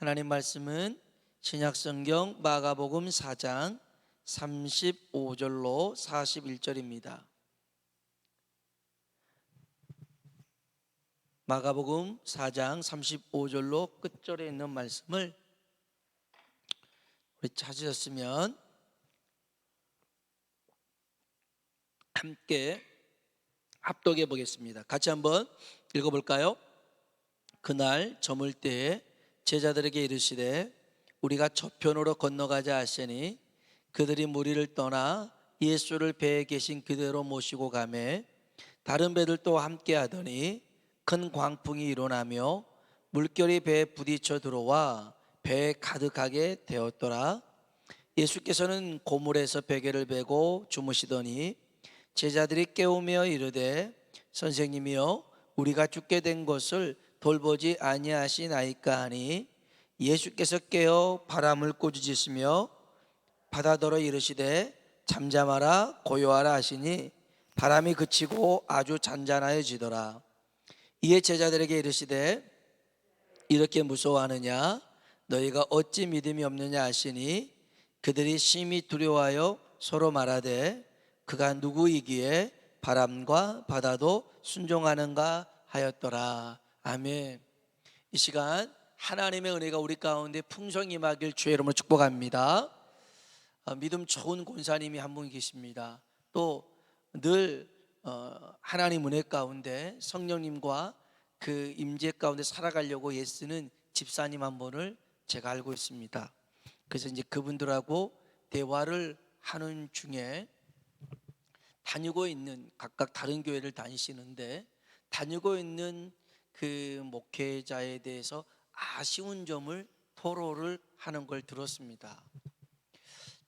하나님 말씀은 신약성경 마가복음 4장 35절로 41절입니다. 마가복음 4장 35절로 끝절에 있는 말씀을 우리 찾으셨으면 함께 합독해 보겠습니다. 같이 한번 읽어볼까요? 그날 저물 때에 제자들에게 이르시되 우리가 저편으로 건너가자 하시니 그들이 무리를 떠나 예수를 배에 계신 그대로 모시고 가매 다른 배들도 함께 하더니 큰 광풍이 일어나며 물결이 배에 부딪혀 들어와 배에 가득하게 되었더라. 예수께서는 고물에서 베개를 베고 주무시더니 제자들이 깨우며 이르되 선생님이여 우리가 죽게 된 것을 돌보지 아니하시나이까 하니 예수께서 깨어 바람을 꾸짖으시며 바다더러 이르시되 잠잠하라 고요하라 하시니 바람이 그치고 아주 잔잔하여지더라. 이에 제자들에게 이르시되 이렇게 무서워하느냐 너희가 어찌 믿음이 없느냐 하시니 그들이 심히 두려워하여 서로 말하되 그가 누구이기에 바람과 바다도 순종하는가 하였더라. 아멘. 이 시간 하나님의 은혜가 우리 가운데 풍성히 임하길 주의 이름으로 축복합니다. 믿음 좋은 권사님이 한 분 계십니다. 또 늘 하나님 은혜 가운데 성령님과 그 임재 가운데 살아가려고 애쓰는 집사님 한 분을 제가 알고 있습니다. 그래서 이제 그분들하고 대화를 하는 중에 다니고 있는 각각 다른 교회를 다니시는데 다니고 있는 그 목회자에 대해서 아쉬운 점을 토로를 하는 걸 들었습니다.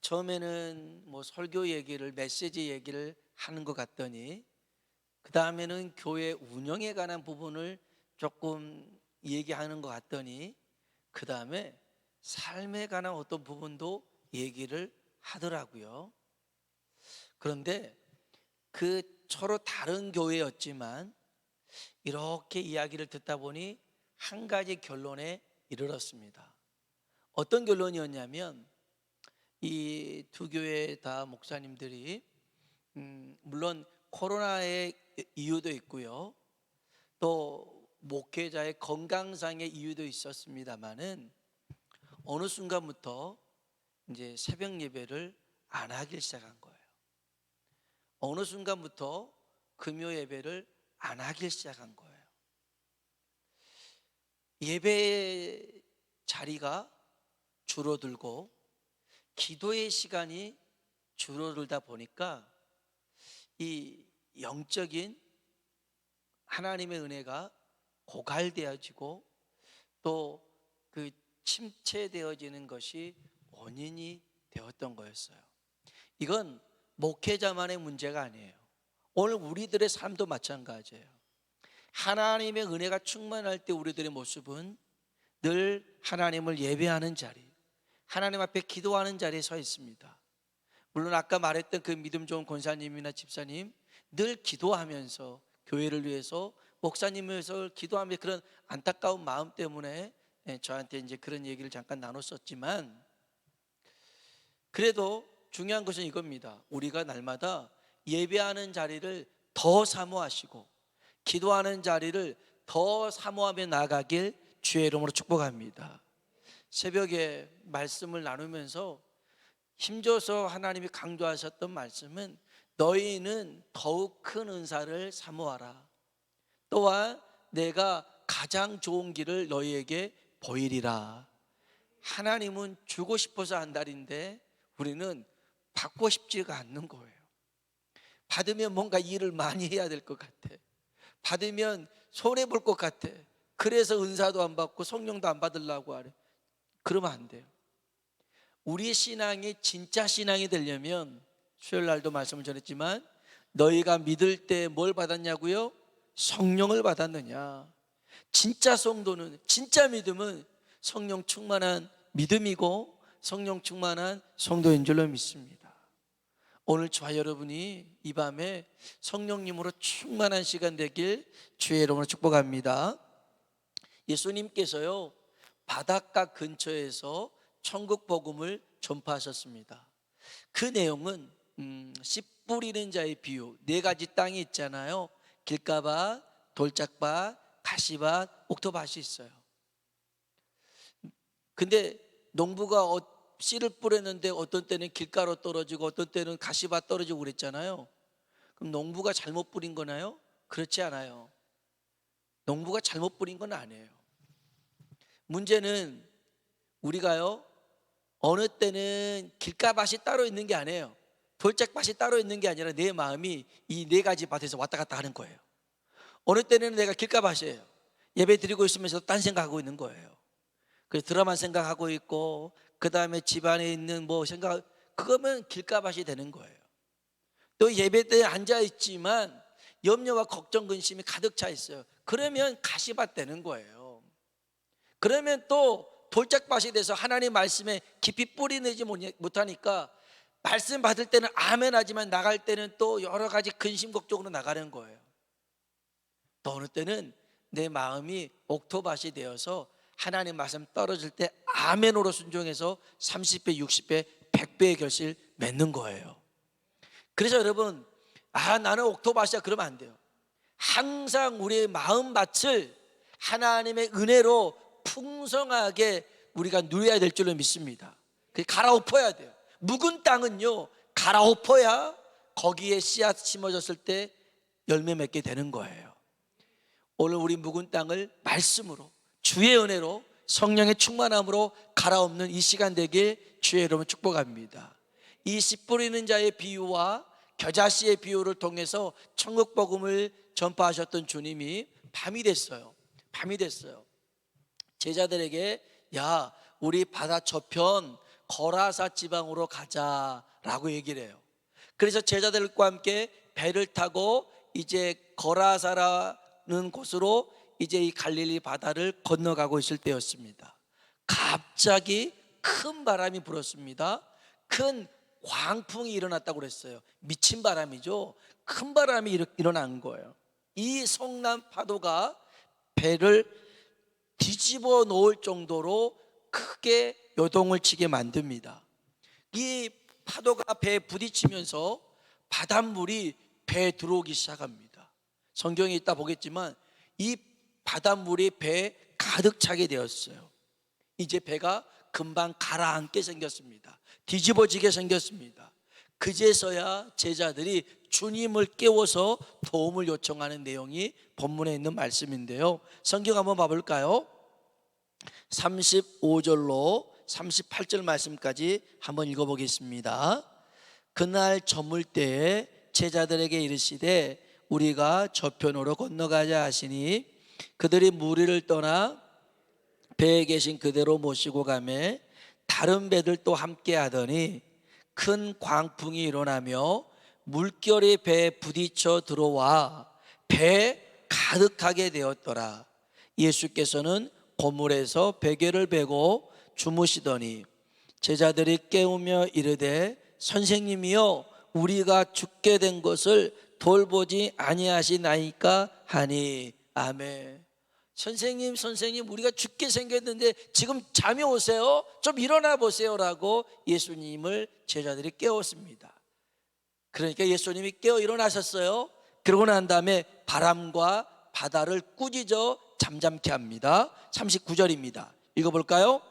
처음에는 뭐 설교 얘기를 메시지 얘기를 하는 것 같더니 그 다음에는 교회 운영에 관한 부분을 조금 얘기하는 것 같더니 그 다음에 삶에 관한 어떤 부분도 얘기를 하더라고요. 그런데 그 서로 다른 교회였지만 이렇게 이야기를 듣다 보니 한 가지 결론에 이르렀습니다. 어떤 결론이었냐면 이 두 교회 다 목사님들이 물론 코로나의 이유도 있고요, 또 목회자의 건강상의 이유도 있었습니다만은 어느 순간부터 이제 새벽 예배를 안 하기 시작한 거예요. 어느 순간부터 금요 예배를 안 하기 시작한 거예요. 예배 자리가 줄어들고 기도의 시간이 줄어들다 보니까 이 영적인 하나님의 은혜가 고갈되어지고 또 그 침체되어지는 것이 원인이 되었던 거였어요. 이건 목회자만의 문제가 아니에요. 오늘 우리들의 삶도 마찬가지예요. 하나님의 은혜가 충만할 때 우리들의 모습은 늘 하나님을 예배하는 자리, 하나님 앞에 기도하는 자리에 서 있습니다. 물론 아까 말했던 그 믿음 좋은 권사님이나 집사님 늘 기도하면서 교회를 위해서 목사님을 위해서 기도하며 그런 안타까운 마음 때문에 저한테 이제 그런 얘기를 잠깐 나눴었지만 그래도 중요한 것은 이겁니다. 우리가 날마다 예배하는 자리를 더 사모하시고 기도하는 자리를 더 사모하며 나아가길 주의 이름으로 축복합니다. 새벽에 말씀을 나누면서 힘줘서 하나님이 강조하셨던 말씀은 너희는 더욱 큰 은사를 사모하라. 또한 내가 가장 좋은 길을 너희에게 보이리라. 하나님은 주고 싶어서 한다는데 우리는 받고 싶지가 않는 거예요. 받으면 뭔가 일을 많이 해야 될 것 같아. 받으면 손해볼 것 같아. 그래서 은사도 안 받고 성령도 안 받으려고 하래. 그러면 안 돼요. 우리의 신앙이 진짜 신앙이 되려면 수요일 날도 말씀을 전했지만 너희가 믿을 때 뭘 받았냐고요? 성령을 받았느냐. 진짜 성도는, 진짜 믿음은 성령 충만한 믿음이고 성령 충만한 성도인 줄로 믿습니다. 오늘 저와 여러분이 이 밤에 성령님으로 충만한 시간 되길 주의 이름으로 축복합니다. 예수님께서요 바닷가 근처에서 천국 복음을 전파하셨습니다. 그 내용은 씨 뿌리는 자의 비유, 네 가지 땅이 있잖아요. 길가밭, 돌짝밭, 가시밭, 옥토밭이 있어요. 근데 농부가 씨를 뿌렸는데 어떤 때는 길가로 떨어지고 어떤 때는 가시밭 떨어지고 그랬잖아요. 그럼 농부가 잘못 뿌린 거나요? 그렇지 않아요. 농부가 잘못 뿌린 건 아니에요. 문제는 우리가요, 어느 때는 길가밭이 따로 있는 게 아니에요. 돌짝밭이 따로 있는 게 아니라 내 마음이 이 네 가지 밭에서 왔다 갔다 하는 거예요. 어느 때는 내가 길가밭이에요. 예배 드리고 있으면서 딴 생각하고 있는 거예요. 그래서 드라마 생각하고 있고, 그 다음에 집안에 있는 뭐 생각, 그거면 길가밭이 되는 거예요. 또 예배 때에 앉아 있지만 염려와 걱정, 근심이 가득 차 있어요. 그러면 가시밭 되는 거예요. 그러면 또 돌짝밭이 돼서 하나님 말씀에 깊이 뿌리 내지 못하니까 말씀 받을 때는 아멘 하지만 나갈 때는 또 여러 가지 근심 걱정으로 나가는 거예요. 또 어느 때는 내 마음이 옥토밭이 되어서 하나님 말씀 떨어질 때 아멘으로 순종해서 30배, 60배, 100배의 결실 맺는 거예요. 그래서 여러분, 나는 옥토밭이야 그러면 안 돼요. 항상 우리의 마음밭을 하나님의 은혜로 풍성하게 우리가 누려야 될 줄로 믿습니다. 갈아엎어야 돼요. 묵은 땅은요, 갈아엎어야 거기에 씨앗 심어졌을 때 열매 맺게 되는 거예요. 오늘 우리 묵은 땅을 말씀으로, 주의 은혜로, 성령의 충만함으로 갈아엎는 이 시간 되길 주의 이름으로 축복합니다. 이 씨 뿌리는 자의 비유와 겨자씨의 비유를 통해서 천국 복음을 전파하셨던 주님이 밤이 됐어요. 제자들에게 야, 우리 바다 저편 거라사 지방으로 가자라고 얘기를 해요. 그래서 제자들과 함께 배를 타고 이제 거라사라는 곳으로 이제 이 갈릴리 바다를 건너가고 있을 때였습니다. 갑자기 큰 바람이 불었습니다. 큰 광풍이 일어났다고 그랬어요. 미친 바람이죠. 큰 바람이 일어난 거예요. 이 성난 파도가 배를 뒤집어 놓을 정도로 크게 요동을 치게 만듭니다. 이 파도가 배에 부딪히면서 바닷물이 배에 들어오기 시작합니다. 성경에 있다 보겠지만 이 바닷물이 배에 가득 차게 되었어요. 이제 배가 금방 가라앉게 생겼습니다. 뒤집어지게 생겼습니다. 그제서야 제자들이 주님을 깨워서 도움을 요청하는 내용이 본문에 있는 말씀인데요. 성경 한번 봐볼까요? 35절로 38절 말씀까지 한번 읽어보겠습니다. 그날 저물 때에 제자들에게 이르시되 우리가 저편으로 건너가자 하시니 그들이 무리를 떠나 배에 계신 그대로 모시고 가매 다른 배들 또 함께 하더니 큰 광풍이 일어나며 물결이 배에 부딪혀 들어와 배에 가득하게 되었더라. 예수께서는 고물에서 베개를 베고 주무시더니 제자들이 깨우며 이르되 선생님이여 우리가 죽게 된 것을 돌보지 아니하시나이까 하니 아멘. 선생님 우리가 죽게 생겼는데 지금 잠이 오세요? 좀 일어나 보세요라고 예수님을 제자들이 깨웠습니다. 그러니까 예수님이 깨어 일어나셨어요. 그러고 난 다음에 바람과 바다를 꾸짖어 잠잠케 합니다. 39절입니다 읽어볼까요?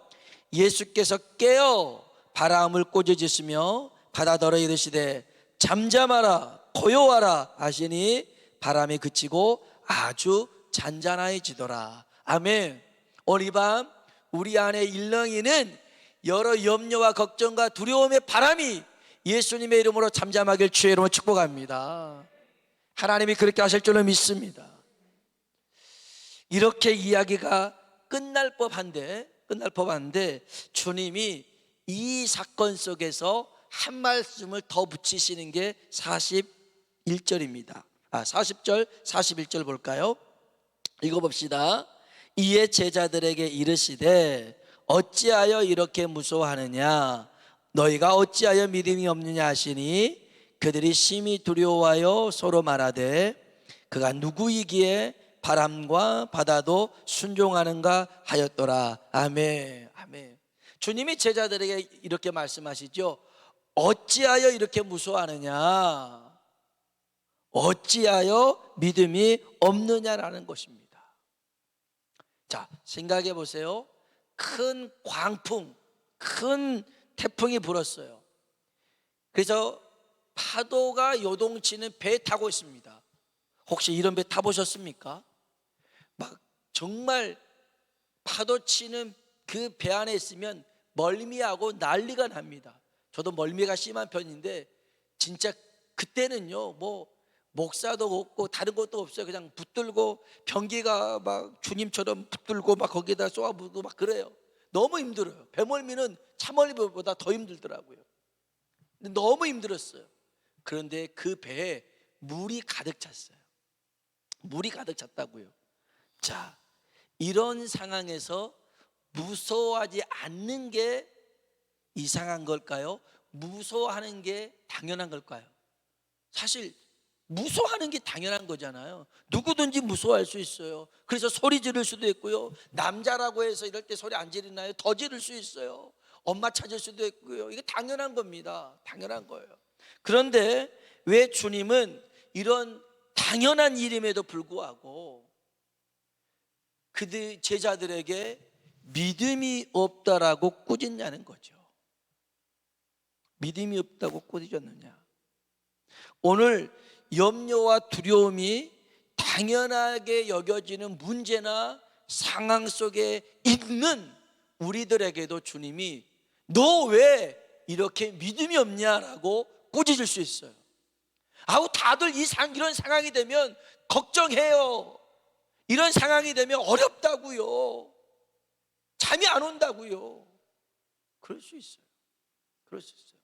예수께서 깨어 바람을 꾸짖으시며 바다더러 이르시되 잠잠하라 고요하라 하시니 바람이 그치고 아주 잔잔해지더라. 아멘. 오늘 이 밤 우리 안에 일렁이는 여러 염려와 걱정과 두려움의 바람이 예수님의 이름으로 잠잠하길 주의 이름으로 축복합니다. 하나님이 그렇게 하실 줄로 믿습니다. 이렇게 이야기가 끝날 법한데 주님이 이 사건 속에서 한 말씀을 더 붙이시는 게 41절입니다 40절 41절 볼까요? 읽어봅시다. 이에 제자들에게 이르시되 어찌하여 이렇게 무서워하느냐 너희가 어찌하여 믿음이 없느냐 하시니 그들이 심히 두려워하여 서로 말하되 그가 누구이기에 바람과 바다도 순종하는가 하였더라. 아멘. 아멘. 주님이 제자들에게 이렇게 말씀하시죠. 어찌하여 이렇게 무서워하느냐? 어찌하여 믿음이 없느냐라는 것입니다. 자, 생각해 보세요. 큰 광풍, 큰 태풍이 불었어요. 그래서 파도가 요동치는 배 타고 있습니다. 혹시 이런 배 타보셨습니까? 막 정말 파도 치는 그 배 안에 있으면 멀미하고 난리가 납니다. 저도 멀미가 심한 편인데 진짜 그때는요, 뭐 목사도 없고 다른 것도 없어요. 그냥 붙들고 변기가 막 주님처럼 붙들고 막 거기에다 쏘아부고 막 그래요. 너무 힘들어요. 배멀미는 차멀미보다 더 힘들더라고요. 근데 너무 힘들었어요. 그런데 그 배에 물이 가득 찼어요. 물이 가득 찼다고요. 자, 이런 상황에서 무서워하지 않는 게 이상한 걸까요? 무서워하는 게 당연한 걸까요? 사실 무서워하는 게 당연한 거잖아요. 누구든지 무서워할 수 있어요. 그래서 소리 지를 수도 있고요. 남자라고 해서 이럴 때 소리 안 지르나요? 더 지를 수 있어요. 엄마 찾을 수도 있고요. 이게 당연한 겁니다. 당연한 거예요. 그런데 왜 주님은 이런 당연한 일임에도 불구하고 그들 제자들에게 믿음이 없다라고 꾸짖냐는 거죠. 믿음이 없다고 꾸짖었느냐? 오늘 염려와 두려움이 당연하게 여겨지는 문제나 상황 속에 있는 우리들에게도 주님이 너 왜 이렇게 믿음이 없냐라고 꾸짖을 수 있어요. 아우 다들 이런 상황이 되면 걱정해요. 이런 상황이 되면 어렵다고요. 잠이 안 온다고요. 그럴 수 있어요. 그럴 수 있어요.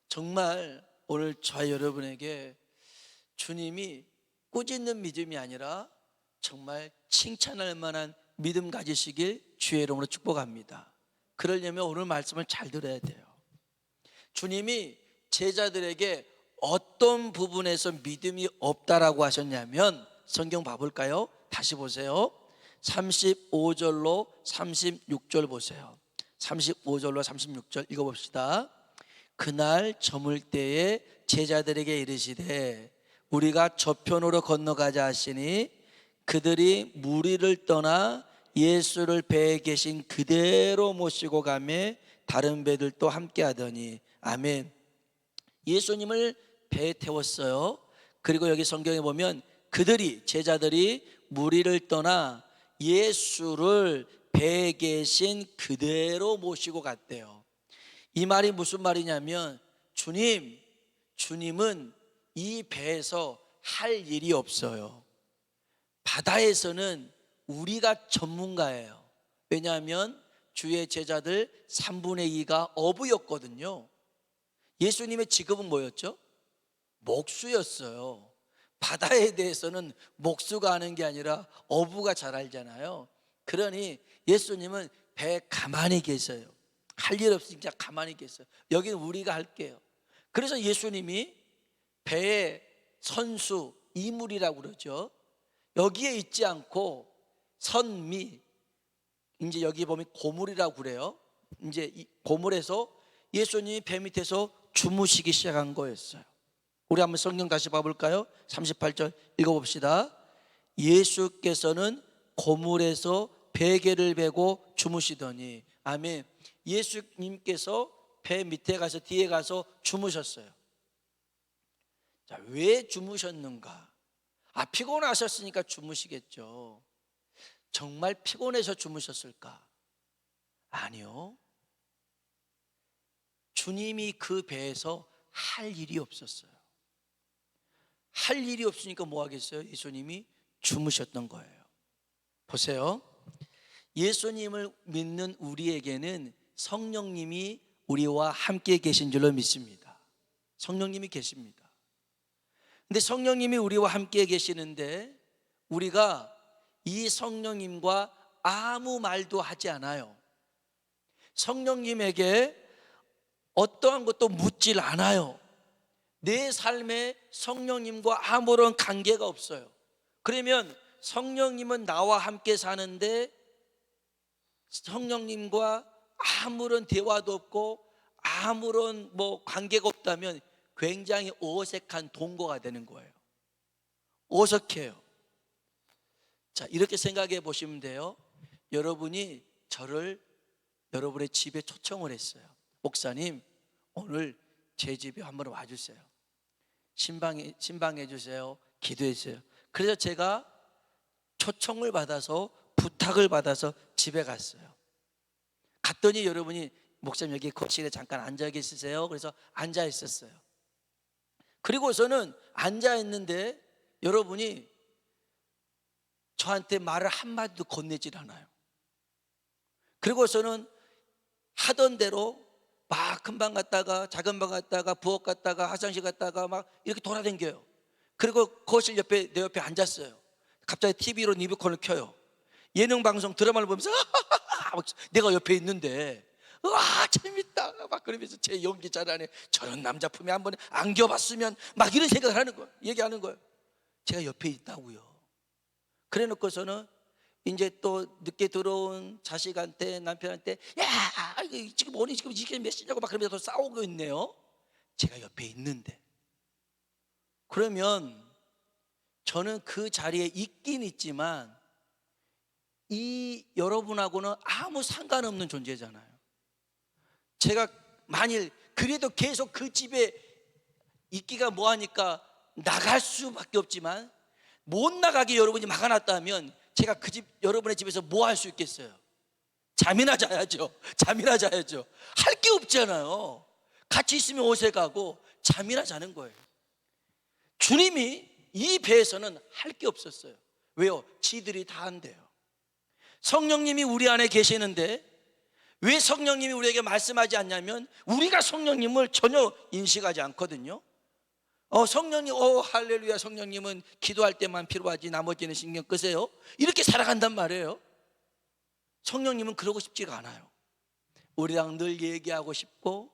정말 오늘 저와 여러분에게 주님이 꾸짖는 믿음이 아니라 정말 칭찬할 만한 믿음 가지시길 주의 이름으로 축복합니다. 그러려면 오늘 말씀을 잘 들어야 돼요. 주님이 제자들에게 어떤 부분에서 믿음이 없다라고 하셨냐면 성경 봐볼까요? 다시 보세요. 35절로 36절 보세요. 35절로 36절 읽어봅시다. 그날 저물 때에 제자들에게 이르시되 우리가 저편으로 건너가자 하시니 그들이 무리를 떠나 예수를 배에 계신 그대로 모시고 가매 다른 배들도 함께 하더니 아멘. 예수님을 배에 태웠어요. 그리고 여기 성경에 보면 그들이 제자들이 무리를 떠나 예수를 배에 계신 그대로 모시고 갔대요. 이 말이 무슨 말이냐면 주님은 이 배에서 할 일이 없어요. 바다에서는 우리가 전문가예요. 왜냐하면 주의 제자들 3분의 2가 어부였거든요. 예수님의 직업은 뭐였죠? 목수였어요. 바다에 대해서는 목수가 하는 게 아니라 어부가 잘 알잖아요. 그러니 예수님은 배에 가만히 계세요. 할 일 없으니까 가만히 계세요. 여기는 우리가 할게요. 그래서 예수님이 배의 선수, 이물이라고 그러죠. 여기에 있지 않고 선미, 이제 여기 보면 고물이라고 그래요. 이제 이 고물에서 예수님이 배 밑에서 주무시기 시작한 거였어요. 우리 한번 성경 다시 봐볼까요? 38절 읽어봅시다. 예수께서는 고물에서 베개를 베고 주무시더니 아멘. 예수님께서 배 밑에 가서 뒤에 가서 주무셨어요. 자, 왜 주무셨는가? 피곤하셨으니까 주무시겠죠. 정말 피곤해서 주무셨을까? 아니요. 주님이 그 배에서 할 일이 없었어요. 할 일이 없으니까 뭐 하겠어요? 예수님이 주무셨던 거예요. 보세요. 예수님을 믿는 우리에게는 성령님이 우리와 함께 계신 줄로 믿습니다. 성령님이 계십니다. 근데 성령님이 우리와 함께 계시는데 우리가 이 성령님과 아무 말도 하지 않아요. 성령님에게 어떠한 것도 묻질 않아요. 내 삶에 성령님과 아무런 관계가 없어요. 그러면 성령님은 나와 함께 사는데 성령님과 아무런 대화도 없고 아무런 관계가 없다면 굉장히 어색한 동거가 되는 거예요. 어색해요. 자, 이렇게 생각해 보시면 돼요. 여러분이 저를 여러분의 집에 초청을 했어요. 목사님, 오늘 제 집에 한번 와주세요. 신방해 주세요. 기도해 주세요. 그래서 제가 초청을 받아서 부탁을 받아서 집에 갔어요. 갔더니 여러분이 목사님 여기 거실에 잠깐 앉아 계시세요. 그래서 앉아 있었어요. 그리고서는 앉아 있는데 여러분이 저한테 말을 한마디도 건네질 않아요. 그리고서는 하던 대로 막 큰 방 갔다가 작은 방 갔다가 부엌 갔다가 화장실 갔다가 막 이렇게 돌아다녀요. 그리고 거실 옆에 내 옆에 앉았어요. 갑자기 TV로 리모컨을 켜요. 예능 방송 드라마를 보면서 내가 옆에 있는데 와 재밌다 막 그러면서 제 연기 잘하네, 저런 남자 품에 한번 안겨봤으면 막 이런 생각을 하는 거예요. 얘기하는 거예요. 제가 옆에 있다고요. 그래 놓고서는 이제 또 늦게 들어온 자식한테 남편한테 야 지금 오늘 지금 이게 몇 시냐고 막 그러면서 싸우고 있네요. 제가 옆에 있는데. 그러면 저는 그 자리에 있긴 있지만 이 여러분하고는 아무 상관없는 존재잖아요. 제가 만일 그래도 계속 그 집에 있기가 뭐하니까 나갈 수밖에 없지만 못 나가게 여러분이 막아놨다면 제가 그 집 여러분의 집에서 뭐 할 수 있겠어요? 잠이나 자야죠. 잠이나 자야죠. 할 게 없잖아요. 같이 있으면 어색하고 잠이나 자는 거예요. 주님이 이 배에서는 할 게 없었어요. 왜요? 지들이 다 한대요. 성령님이 우리 안에 계시는데 왜 성령님이 우리에게 말씀하지 않냐면 우리가 성령님을 전혀 인식하지 않거든요. 성령님, 할렐루야, 성령님은 기도할 때만 필요하지 나머지는 신경 끄세요. 이렇게 살아간단 말이에요. 성령님은 그러고 싶지가 않아요. 우리랑 늘 얘기하고 싶고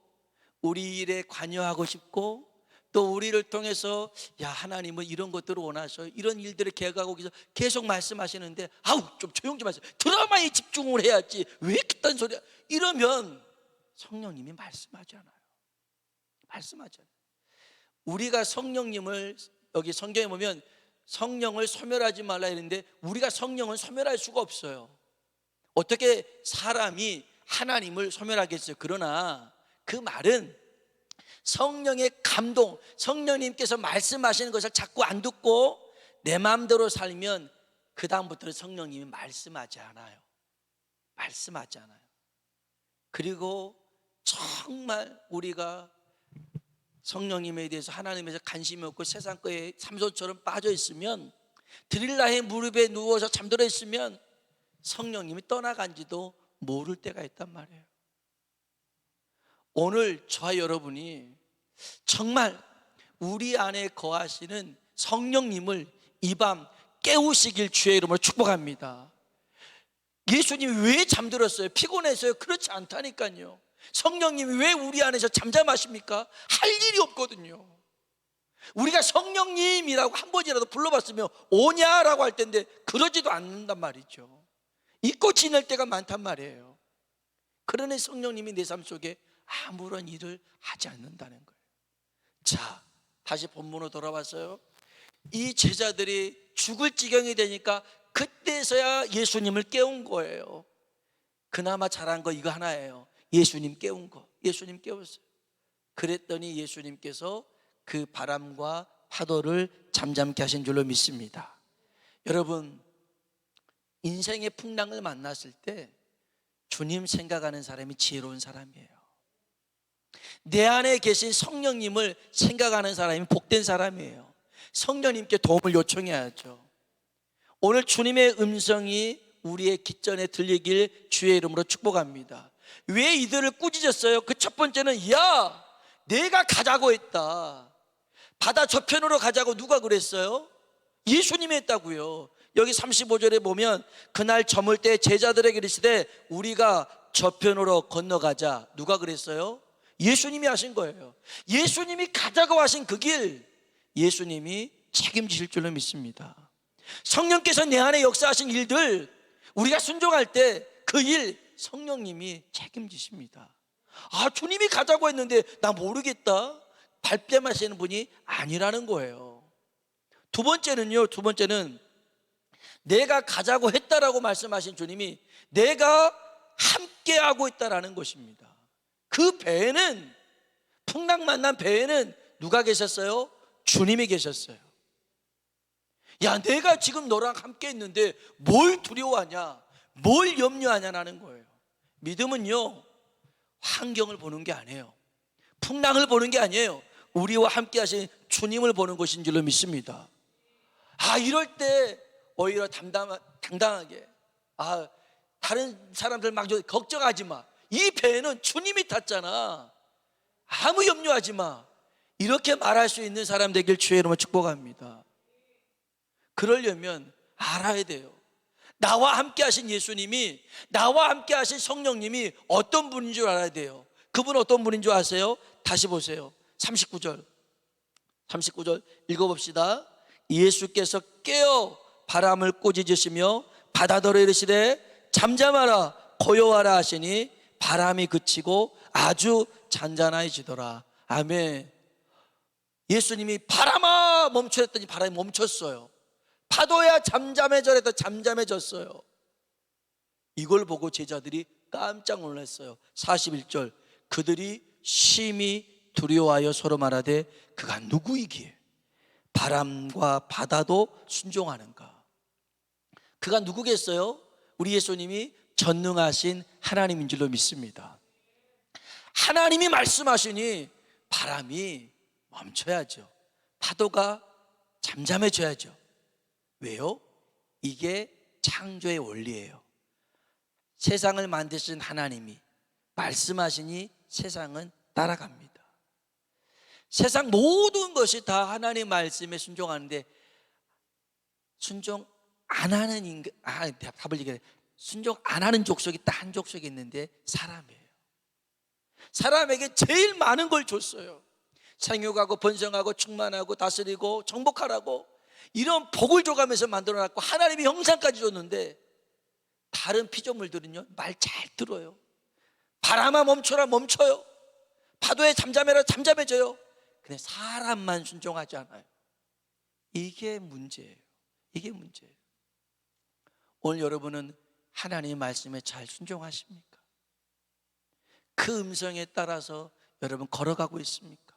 우리 일에 관여하고 싶고 또 우리를 통해서 야 하나님은 이런 것들을 원하셔, 이런 일들을 계획하고 계속 말씀하시는데 아우 좀 조용 좀 하세요. 드라마에 집중을 해야지 왜 그딴 소리야. 이러면 성령님이 말씀하지 않아요. 말씀하지 않아요. 우리가 성령님을 여기 성경에 보면 성령을 소멸하지 말라 했는데 우리가 성령을 소멸할 수가 없어요. 어떻게 사람이 하나님을 소멸하겠어요? 그러나 그 말은 성령의 감동, 성령님께서 말씀하시는 것을 자꾸 안 듣고 내 마음대로 살면 그 다음부터는 성령님이 말씀하지 않아요. 말씀하지 않아요. 그리고 정말 우리가 성령님에 대해서 하나님에 대해서 관심이 없고 세상 거에 삼손처럼 빠져 있으면 드릴라의 무릎에 누워서 잠들어 있으면 성령님이 떠나간지도 모를 때가 있단 말이에요. 오늘 저와 여러분이 정말 우리 안에 거하시는 성령님을 이 밤 깨우시길 주의 이름으로 축복합니다. 예수님이 왜 잠들었어요? 피곤해서요? 그렇지 않다니까요. 성령님이 왜 우리 안에서 잠잠하십니까? 할 일이 없거든요. 우리가 성령님이라고 한 번이라도 불러봤으면 오냐라고 할 텐데 그러지도 않는단 말이죠. 잊고 지낼 때가 많단 말이에요. 그러니 성령님이 내 삶 속에 아무런 일을 하지 않는다는 거예요. 자, 다시 본문으로 돌아왔어요. 이 제자들이 죽을 지경이 되니까 그때서야 예수님을 깨운 거예요. 그나마 잘한 거 이거 하나예요. 예수님 깨운 거. 예수님 깨웠어요. 그랬더니 예수님께서 그 바람과 파도를 잠잠케 하신 줄로 믿습니다. 여러분, 인생의 풍랑을 만났을 때 주님 생각하는 사람이 지혜로운 사람이에요. 내 안에 계신 성령님을 생각하는 사람이 복된 사람이에요. 성령님께 도움을 요청해야죠. 오늘 주님의 음성이 우리의 귓전에 들리길 주의 이름으로 축복합니다. 왜 이들을 꾸짖었어요? 그 첫 번째는 야 내가 가자고 했다. 바다 저편으로 가자고 누가 그랬어요? 예수님이 했다고요. 여기 35절에 보면 그날 저물 때 제자들에게 이르시되 우리가 저편으로 건너가자. 누가 그랬어요? 예수님이 하신 거예요. 예수님이 가자고 하신 그 길, 예수님이 책임지실 줄로 믿습니다. 성령께서 내 안에 역사하신 일들, 우리가 순종할 때 그 일 성령님이 책임지십니다. 아, 주님이 가자고 했는데 나 모르겠다, 발뺌하시는 분이 아니라는 거예요. 두 번째는 내가 가자고 했다라고 말씀하신 주님이 내가 함께하고 있다라는 것입니다. 그 배에는, 풍랑 만난 배에는 누가 계셨어요? 주님이 계셨어요. 야, 내가 지금 너랑 함께 있는데 뭘 두려워하냐, 뭘 염려하냐라는 거예요. 믿음은요, 환경을 보는 게 아니에요. 풍랑을 보는 게 아니에요. 우리와 함께 하신 주님을 보는 것인 줄로 믿습니다. 아, 이럴 때 오히려 당당하게, 아, 다른 사람들 막 걱정하지 마, 이 배에는 주님이 탔잖아, 아무 염려하지 마, 이렇게 말할 수 있는 사람 되길 주의 이름으로 축복합니다. 그러려면 알아야 돼요. 나와 함께 하신 예수님이, 나와 함께 하신 성령님이 어떤 분인 줄 알아야 돼요. 그분은 어떤 분인 줄 아세요? 다시 보세요. 39절 읽어봅시다. 예수께서 깨어 바람을 꾸짖으시며 바다더러 이르시되 잠잠하라 고요하라 하시니 바람이 그치고 아주 잔잔해지더라. 아멘. 예수님이 바람아 멈춰 했더니 바람이 멈췄어요. 파도야 잠잠해져라 했더니 잠잠해졌어요. 이걸 보고 제자들이 깜짝 놀랐어요. 41절 그들이 심히 두려워하여 서로 말하되 그가 누구이기에 바람과 바다도 순종하는가. 그가 누구겠어요? 우리 예수님이 전능하신 하나님인 줄로 믿습니다. 하나님이 말씀하시니 바람이 멈춰야죠. 파도가 잠잠해져야죠. 왜요? 이게 창조의 원리예요. 세상을 만드신 하나님이 말씀하시니 세상은 따라갑니다. 세상 모든 것이 다 하나님의 말씀에 순종하는데 순종 안 하는 인간, 답을 얘기해. 순종 안 하는 족속이 딱 한 족속이 있는데 사람이에요. 사람에게 제일 많은 걸 줬어요. 생육하고 번성하고 충만하고 다스리고 정복하라고 이런 복을 줘가면서 만들어놨고 하나님이 형상까지 줬는데 다른 피조물들은요 말 잘 들어요. 바람아 멈춰라 멈춰요. 파도에 잠잠해라 잠잠해져요. 근데 사람만 순종하지 않아요. 이게 문제예요. 이게 문제예요. 오늘 여러분은 하나님의 말씀에 잘 순종하십니까? 그 음성에 따라서 여러분 걸어가고 있습니까?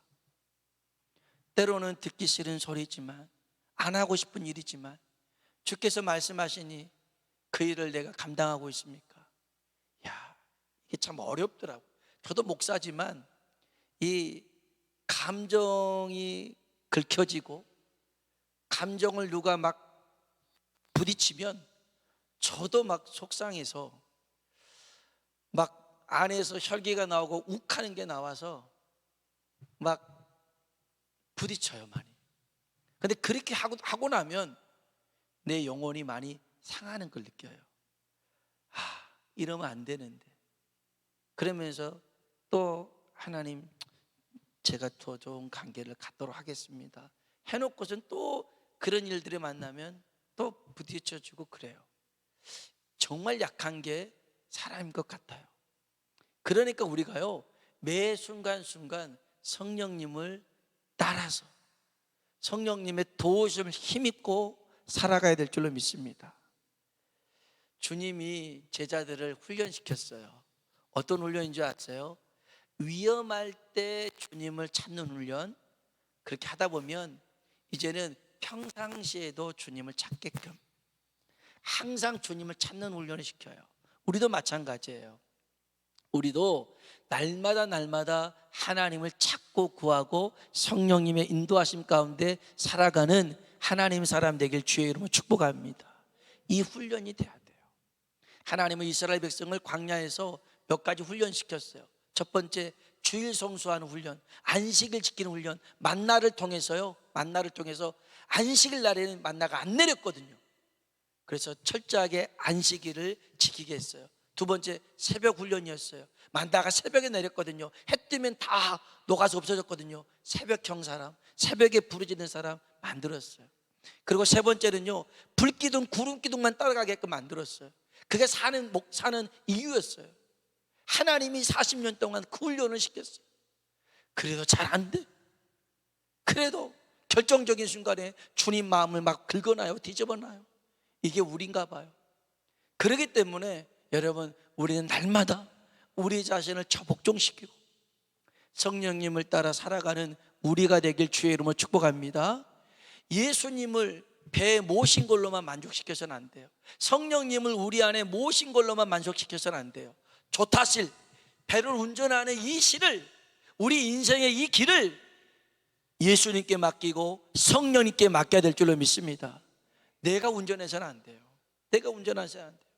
때로는 듣기 싫은 소리지만 안 하고 싶은 일이지만 주께서 말씀하시니 그 일을 내가 감당하고 있습니까? 야, 이게 참 어렵더라고. 저도 목사지만 이 감정이 긁혀지고 감정을 누가 막 부딪히면 저도 막 속상해서 막 안에서 혈기가 나오고 욱하는 게 나와서 막 부딪혀요 많이. 근데 그렇게 하고 나면 내 영혼이 많이 상하는 걸 느껴요. 아, 이러면 안 되는데. 그러면서 또 하나님 제가 더 좋은 관계를 갖도록 하겠습니다 해놓고선 또 그런 일들을 만나면 또 부딪혀주고 그래요. 정말 약한 게 사람인 것 같아요. 그러니까 우리가요 매 순간순간 성령님을 따라서 성령님의 도우심을 힘입고 살아가야 될 줄로 믿습니다. 주님이 제자들을 훈련시켰어요. 어떤 훈련인 줄 아세요? 위험할 때 주님을 찾는 훈련. 그렇게 하다 보면 이제는 평상시에도 주님을 찾게끔 항상 주님을 찾는 훈련을 시켜요. 우리도 마찬가지예요. 우리도 날마다 하나님을 찾고 구하고 성령님의 인도하심 가운데 살아가는 하나님 사람 되길 주의 이름으로 축복합니다. 이 훈련이 돼야 돼요. 하나님은 이스라엘 백성을 광야에서 몇 가지 훈련시켰어요. 첫 번째 주일 성수하는 훈련, 안식일 지키는 훈련. 만나를 통해서 안식일 날에는 만나가 안 내렸거든요. 그래서 철저하게 안식일을 지키게 했어요. 두 번째, 새벽 훈련이었어요. 만다가 새벽에 내렸거든요. 해 뜨면 다 녹아서 없어졌거든요. 새벽형 사람, 새벽에 부르짖는 사람 만들었어요. 그리고 세 번째는요, 불기둥, 구름기둥만 따라가게끔 만들었어요. 그게 사는 이유였어요. 하나님이 40년 동안 그 훈련을 시켰어요. 그래도 잘 안 돼. 그래도 결정적인 순간에 주님 마음을 막 긁어놔요, 뒤집어놔요. 이게 우리인가 봐요. 그렇기 때문에 여러분, 우리는 날마다 우리 자신을 처복종시키고 성령님을 따라 살아가는 우리가 되길 주의 이름으로 축복합니다. 예수님을 배에 모신 걸로만 만족시켜서는 안 돼요. 성령님을 우리 안에 모신 걸로만 만족시켜서는 안 돼요. 조타실, 배를 운전하는 이 실을, 우리 인생의 이 길을 예수님께 맡기고 성령님께 맡겨야 될 줄로 믿습니다. 내가 운전해서는 안 돼요. 내가 운전해서는 안 돼요.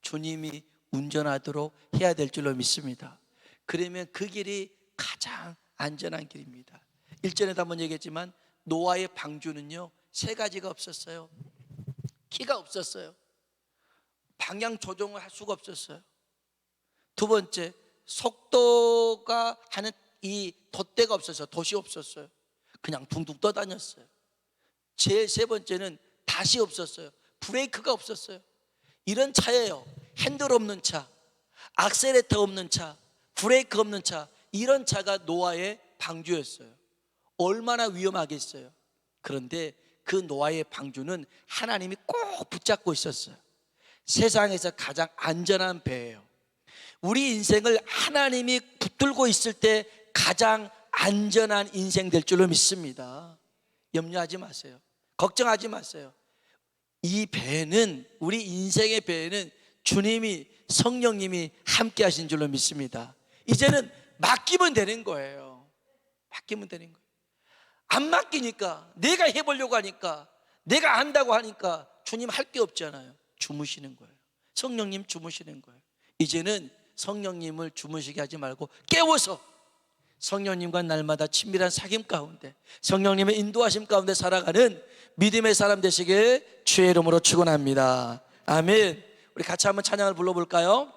주님이 운전하도록 해야 될 줄로 믿습니다. 그러면 그 길이 가장 안전한 길입니다. 1절에도 한번 얘기했지만 노아의 방주는요, 세 가지가 없었어요. 키가 없었어요. 방향 조정을 할 수가 없었어요. 두 번째, 속도가 하는 이 돛대가 없었어요. 돛이 없었어요. 그냥 둥둥 떠다녔어요. 제일 세 번째는 닷이 없었어요. 브레이크가 없었어요. 이런 차예요. 핸들 없는 차, 악셀레터 없는 차, 브레이크 없는 차, 이런 차가 노아의 방주였어요. 얼마나 위험하겠어요. 그런데 그 노아의 방주는 하나님이 꼭 붙잡고 있었어요. 세상에서 가장 안전한 배예요. 우리 인생을 하나님이 붙들고 있을 때 가장 안전한 인생 될 줄로 믿습니다. 염려하지 마세요. 걱정하지 마세요. 이 배는, 우리 인생의 배에는 주님이, 성령님이 함께 하신 줄로 믿습니다. 이제는 맡기면 되는 거예요. 맡기면 되는 거예요. 안 맡기니까, 내가 해보려고 하니까, 내가 안다고 하니까 주님 할 게 없잖아요. 주무시는 거예요. 성령님 주무시는 거예요. 이제는 성령님을 주무시게 하지 말고 깨워서 성령님과 날마다 친밀한 사귐 가운데, 성령님의 인도하심 가운데 살아가는 믿음의 사람 되시길 주의 이름으로 축원합니다. 아멘. 우리 같이 한번 찬양을 불러볼까요?